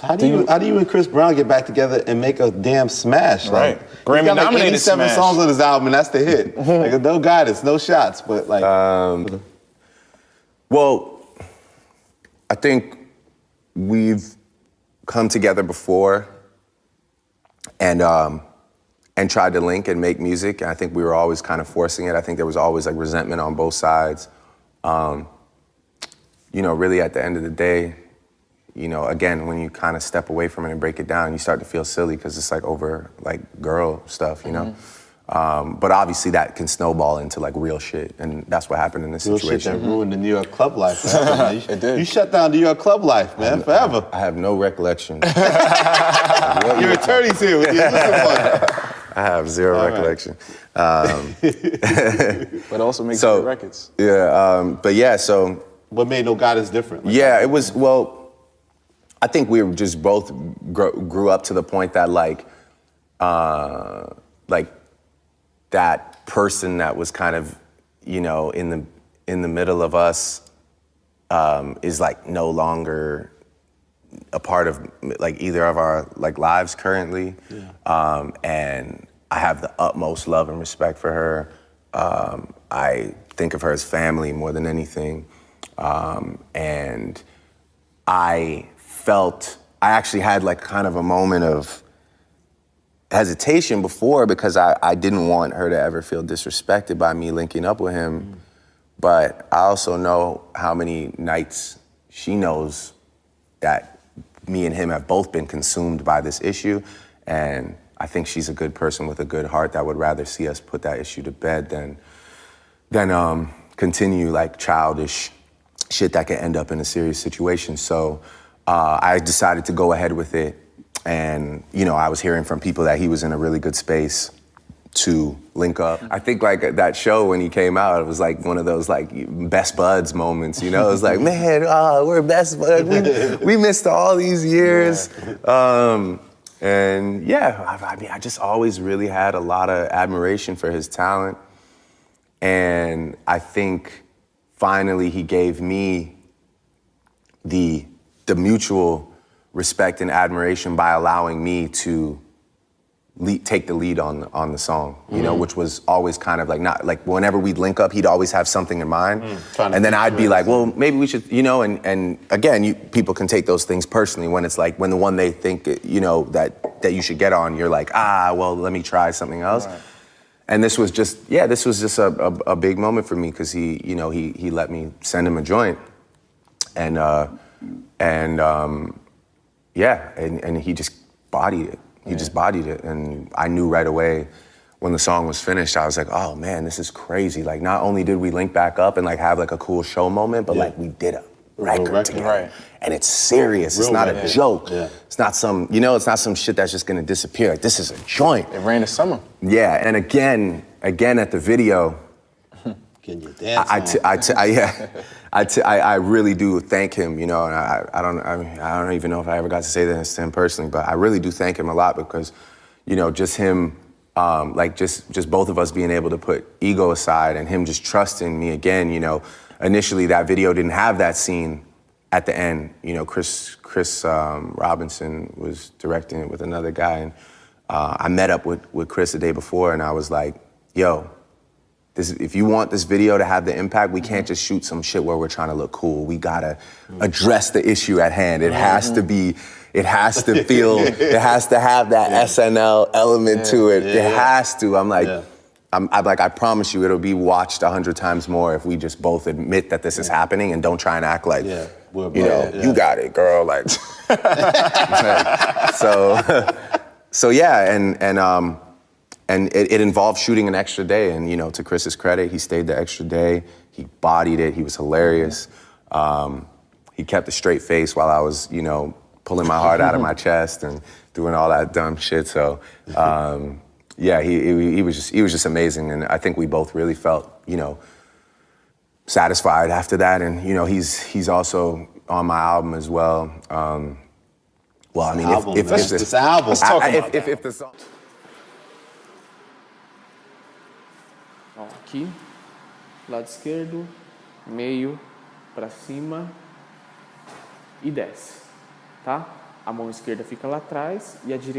How do you and Chris Brown get back together and make a damn smash? Right. Like, Grammy got like nominated 87 smash. songs on his album, and that's the hit. Like, no guidance, no shots, but like. Well, I think we've come together before and tried to link and make music. And I think we were always kind of forcing it. I think there was always like resentment on both sides. You know, really at the end of the day, you know, again, when you kind of step away from it and break it down, you start to feel silly because it's like over like girl stuff, you know? But obviously that can snowball into like real shit, and that's what happened in this Real situation. shit that ruined the New York club life. Man. It did. You shut down New York club life, man, forever. I have no recollection. Your attorney's here with you. I have zero recollection. But also makes good records. Yeah, but yeah, so. What made No Guidance different? Like, yeah, it was, well, I think we were just both grew up to the point that like that person that was kind of, you know, in the middle of us is like no longer a part of like either of our like lives currently. Yeah. And I have the utmost love and respect for her. I think of her as family more than anything. And I actually had like kind of a moment of hesitation before because I didn't want her to ever feel disrespected by me linking up with him. But I also know how many nights she knows that me and him have both been consumed by this issue. And I think she's a good person with a good heart that would rather see us put that issue to bed than continue like childish shit that could end up in a serious situation. So I decided to go ahead with it. And, you know, I was hearing from people that he was in a really good space to link up. I think like that show when he came out, it was like one of those like best buds moments, you know? It was like, man, we're best buds. We missed all these years. Yeah. And yeah, I mean, I just always really had a lot of admiration for his talent. And I think finally he gave me the mutual respect and admiration by allowing me to take the lead on the song, you know, which was always kind of like not like whenever we'd link up, he'd always have something in mind. And then I'd be like, well, maybe we should, you know, and again, people can take those things personally when it's like when the one they think, you know, that you should get on, you're like, well, let me try something else. Right. And this was just a big moment for me because he, you know, he let me send him a joint, and he just bodied it. He just bodied it, and I knew right away when the song was finished. I was like, oh man, this is crazy. Like, not only did we link back up and like have like a cool show moment, but like we did a record together, right? And it's serious. It's not a joke. Yeah. It's not some, you know, it's not some shit that's just gonna disappear. Like, this is a joint. It rained this summer. Yeah, and again at the video, can you dance? I really do thank him, you know, and I don't even know if I ever got to say this to him personally, but I really do thank him a lot because, you know, just him, like just both of us being able to put ego aside and him just trusting me again, you know. Initially that video didn't have that scene at the end, you know. Chris Robinson was directing it with another guy, and I met up with Chris the day before, and I was like, yo, if you want this video to have the impact, we can't just shoot some shit where we're trying to look cool. We gotta address the issue at hand. It has to be, it has to feel, it has to have that SNL element to it. It has to. I'm like, I'm like, I promise you it'll be watched 100 times more if we just both admit that this is happening and don't try and act like, you know, you got it, girl. Like, so yeah, and it involved shooting an extra day, and you know, to Chris's credit, he stayed the extra day. He bodied it. He was hilarious. He kept a straight face while I was, you know, pulling my heart out of my chest and doing all that dumb shit. So, yeah, he was just amazing, and I think we both really felt, you know, satisfied after that. And you know, he's also on my album as well. Well, I mean, if this album, let's talk about if the song. Aqui, lado esquerdo, meio, pra cima e desce, tá? a mão esquerda fica lá atrás e a direita